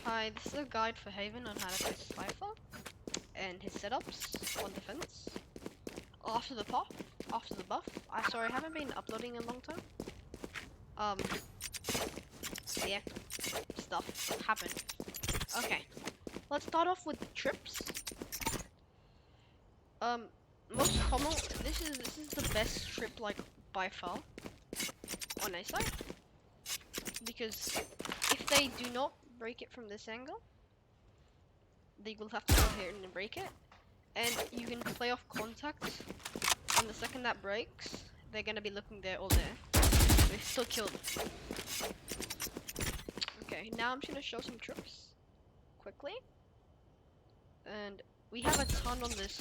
Hi, this is a guide for Haven on how to play Cypher and his setups on defense. After the buff. I haven't been uploading in a long time. Yeah, stuff happened. Okay, let's start off with trips. Most common. This is the best trip like by far on a site because if they do not break it from this angle, they will have to go here and break it. And you can play off contact, and the second that breaks, they're gonna be looking there or there. They still killed. Okay, now I'm just gonna show some trips quickly. And we have a ton on this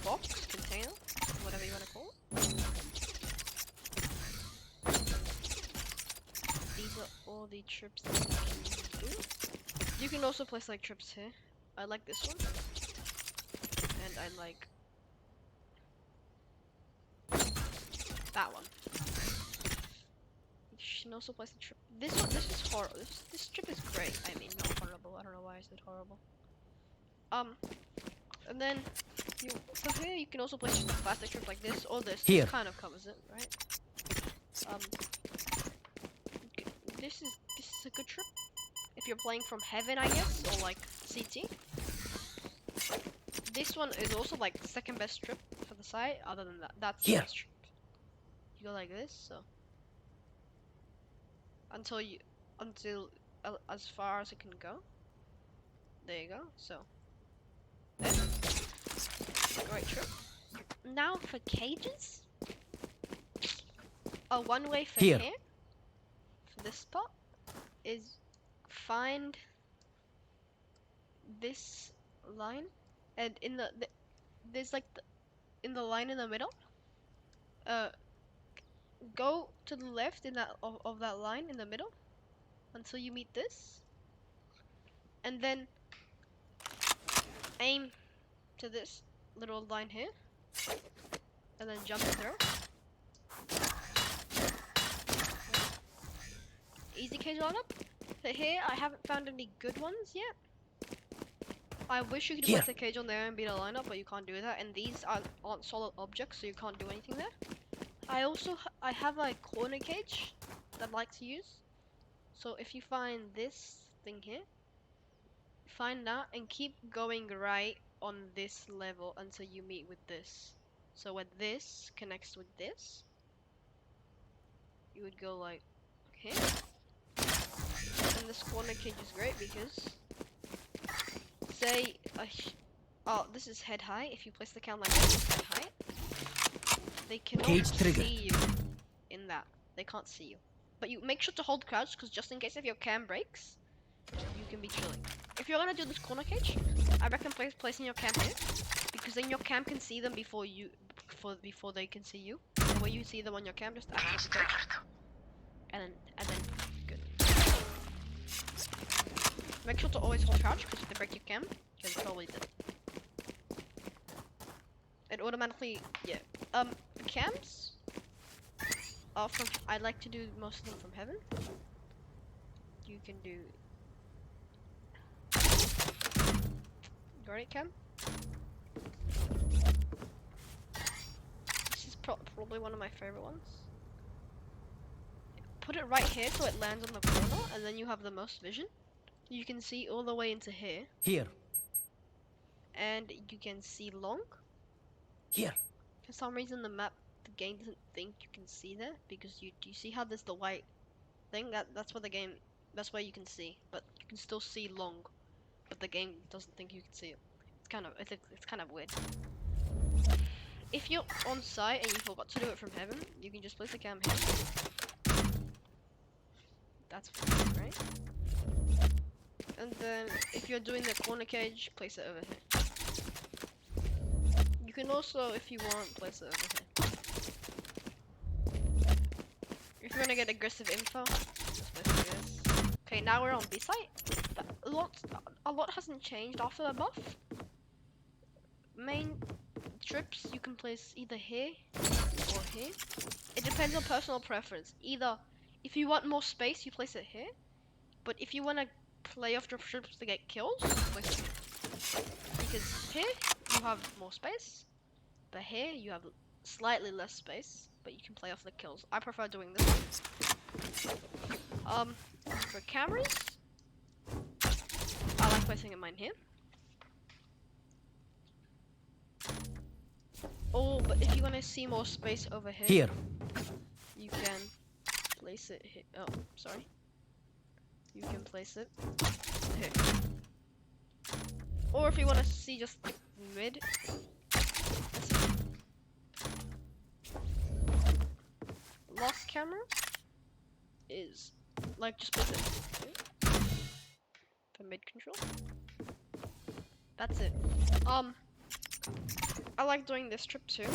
box, container, whatever you wanna call it. These are all the trips that you can do. You can also place like trips here. I like this one. And I like that one. You can also place a trip. This is horrible. This trip is great. I mean, not horrible. I don't know why I said horrible. And then so here you can also place a plastic trip like this or this. Here. This kind of covers it, right? This is a good trip if you're playing from Heaven, I guess, or like CT. This one is also like the second best trip for the site. Other than that, that's the best trip. You go like this, so until as far as it can go. There you go. So great trip. Now for cages. One way for here for this spot is find this line, and in there's like in the line in the middle. Go to the left in that of that line in the middle until you meet this, and then aim to this little line here, and then jump through. Easy cage lineup. So here I haven't found any good ones yet. I wish you could place a cage on there and beat a lineup, but you can't do that. And these aren't solid objects, so you can't do anything there. I have a corner cage that I like to use. So if you find this thing here, find that and keep going right on this level until you meet with this. So when this connects with this, you would go like here. And this corner cage is great because say this is head high. If you place the cam like this, head high, they cannot see you in that. They can't see you. But you make sure to hold crouch, because just in case if your cam breaks, you can be chilling. If you're gonna do this corner cage, I recommend placing your cam here, because then your cam can see them before they can see you. And when you see them on your cam, just activate the cage. And then good. Make sure to always hold crouch, because if they break your cam, you can probably do it. It automatically, yeah. Cams are from, I like to do most of them from Heaven. You can do Guardian cam. This is probably one of my favorite ones. Put it right here so it lands on the corner, and then you have the most vision. You can see all the way into here. Here. And you can see long. Here. For some reason the game doesn't think you can see there, because you see how there's the white thing? That's where you can see, but you can still see long, but the game doesn't think you can see it. It's kind of weird. If you're on site and you forgot to do it from Heaven, you can just place the cam here. That's fine, right? And then if you're doing the corner cage, place it over here. You can also, if you want, place it over here. If you're gonna get aggressive info, just place it like this. Okay, now we're on B site. But a lot hasn't changed after the buff. Main trips you can place either here or here. It depends on personal preference. Either if you want more space, you place it here. But if you want to play off the trips to get kills, place it here. Because here you have more space, but here you have slightly less space, but you can play off the kills. I prefer doing this one. For cameras, I like placing mine here. Oh, but if you want to see more space over here, you can place it here. Oh, sorry. You can place it here. Or if you want to see just mid, last camera is like just place it here for mid control. That's it. I like doing this trip too.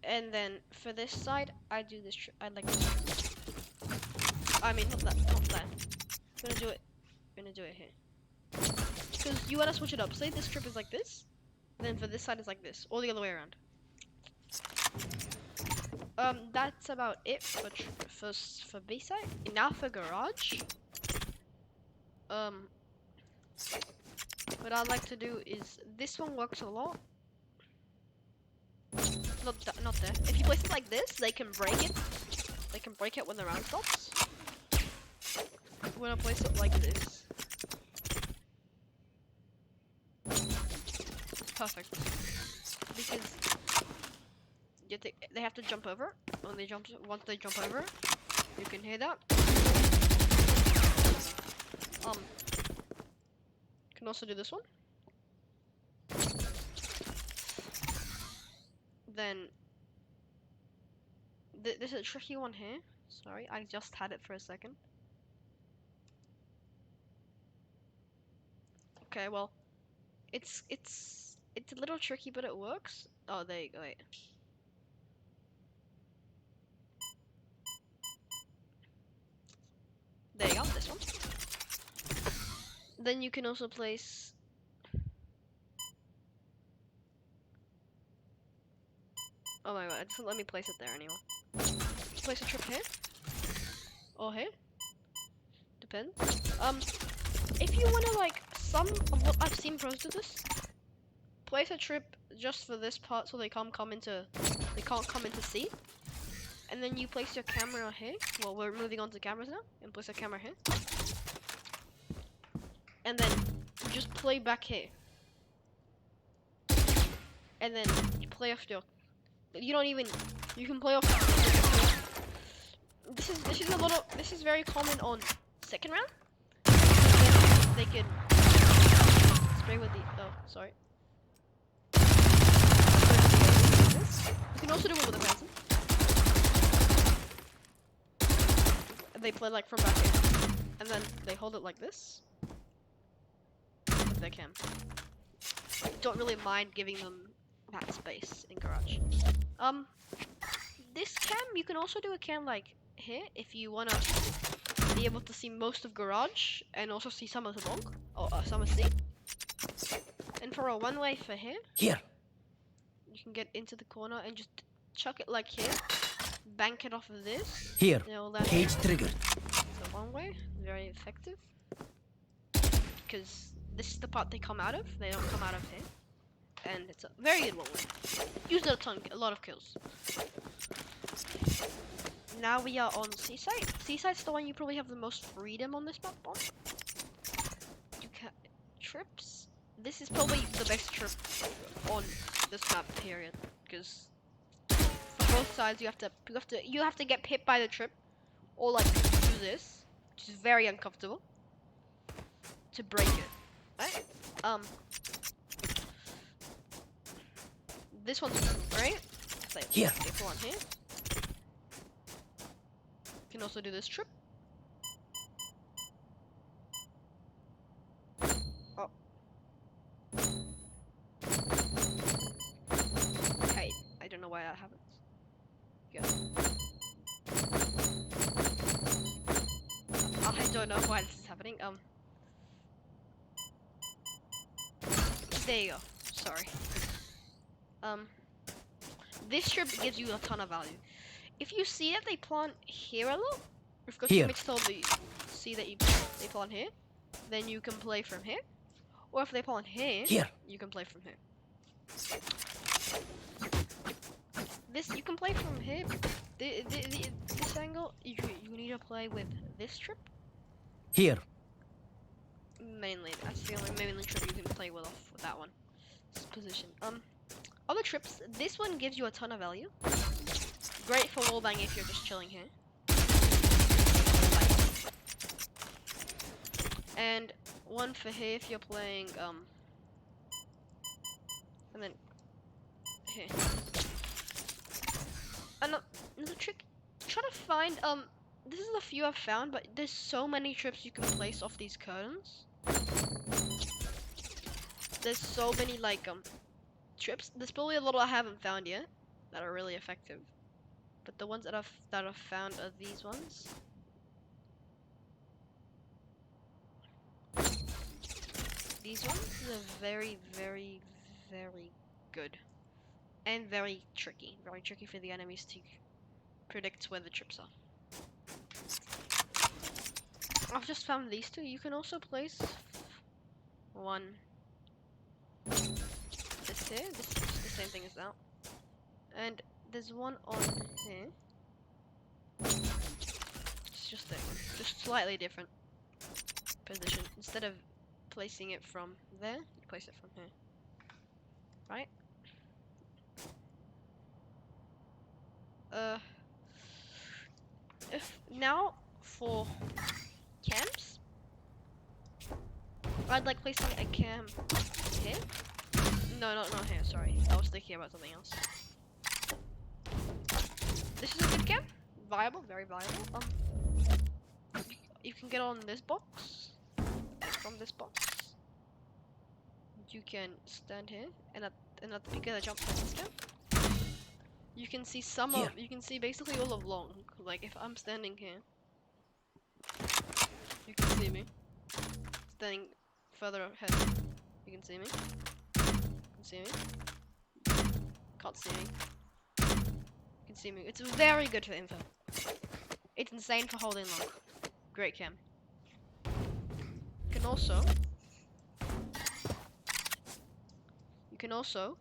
And then for this side, I do this trip. I like this. I mean, not that. I'm gonna do it here. Because you wanna switch it up. Say this trip is like this, then for this side is like this, or the other way around. That's about it for B side. Now for garage. What I'd like to do is this one works a lot. Not there. If you place it like this, they can break it. They can break it when the round stops. When I place it like this, perfect. Because they have to jump over. Once they jump over, you can hear that. Can also do this one. Then this is a tricky one here. Sorry, I just had it for a second. Okay, well, it's a little tricky, but it works. Oh, there you go. Wait. There you go. This one. Then you can also place. Oh my god! Just let me place it there anyway. Place a trip here or here. Depends. If you wanna like some of what I've seen pros do this, place a trip just for this part so they can't come into C. And then you place your camera here. Well, we're moving on to cameras now. And place a camera here. And then you just play back here. And then you play off your. You don't even. You can play off. This is very common on second round. They can spray with the. Oh, sorry. You can also do it with a phantom. They play like from back here, and then they hold it like this with their cam. Don't really mind giving them that space in garage. This cam, you can also do a cam like here if you wanna be able to see most of garage and also see some of the long or some of C. And for a one-way for here, you can get into the corner and just chuck it like here. Bank it off of this. Here. Cage triggered. So one way, very effective. Because this is the part they come out of. They don't come out of here. And it's a very good one way. Use it a lot of kills. Now we are on Seaside. Seaside's the one you probably have the most freedom on this map on. You can trips. This is probably the best trip on this map period. Because both sides you have to get hit by the trip or like do this, which is very uncomfortable, to break it, right? This one's great. Here. Get one here. You can also do this trip. Oh. Okay, I don't know why that happens. Good. I don't know why this is happening. There you go. Sorry. This strip gives you a ton of value. If you see that they plant here a lot, If your Here. teammates tell you, see that they plant here, then you can play from here. Or if they plant here, Here. you can play from here. This you can play from here. This angle, you need to play with this trip. Here. Mainly, that's the only mainly trip you can play with off with that one. This position. Other trips, this one gives you a ton of value. Great for wallbang if you're just chilling here. And one for here if you're playing and then here. Another trick, try to find this is a few I've found, but there's so many trips you can place off these curtains. There's so many like trips. There's probably a little I haven't found yet that are really effective. But the ones that I've found are these ones. These ones are very, very, very good. And very tricky. Very tricky for the enemies to predict where the trips are. I've just found these two. You can also place one. This here. This is the same thing as that. And there's one on here. It's just there. Just slightly different position. Instead of placing it from there, you place it from here. Right? If now for camps, I'd like placing a cam here. No, not here, sorry. I was thinking about something else. This is a good cam. Viable, very viable. You can get on this box. From this box. You can stand here and at the peak of the jump this cam. You can see you can see basically all of long. Like if I'm standing here, you can see me. Standing further ahead, you can see me. You can see me. Can't see me. You can see me. It's very good for info. It's insane for holding long. Great cam. You can also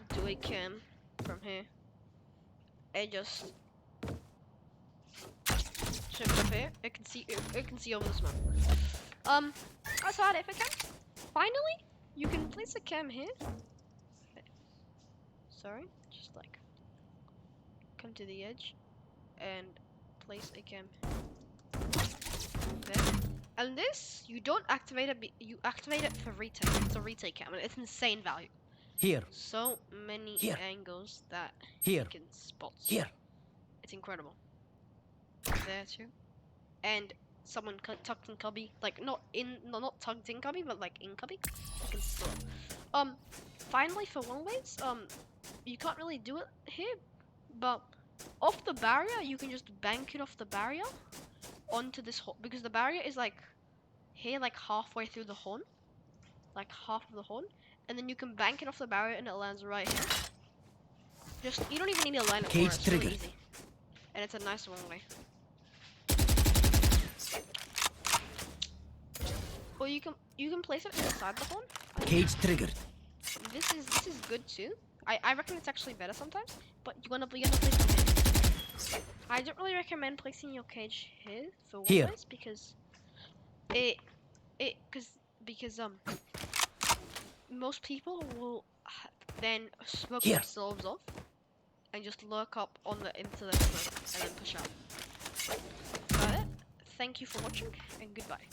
do a cam from here. And just shift up here. It can see over the smoke. Outside if I can. Finally, you can place a cam here. Sorry, just like come to the edge and place a cam there. And this you don't activate it. You activate it for retake. It's a retake cam, and it's insane value. Here. So many angles that Here. you can spot. Here. It's incredible. There too. And someone tucked in cubby, like not tucked in cubby, but like in cubby. You can still. Finally for one ways, you can't really do it here, but off the barrier you can just bank it off the barrier onto this horn, because the barrier is like here, like halfway through the horn, like half of the horn, and then you can bank it off the barrier and it lands right here. Just you don't even need to line it for it. It's really easy, and it's a nice one way. Or you can place it inside the horn. Cage triggered. This is good too. I reckon it's actually better sometimes, but you're gonna place it here. I don't really recommend placing your cage here for one place because because most people will then smoke themselves off and just lurk up on into the smoke and then push out. But thank you for watching and goodbye.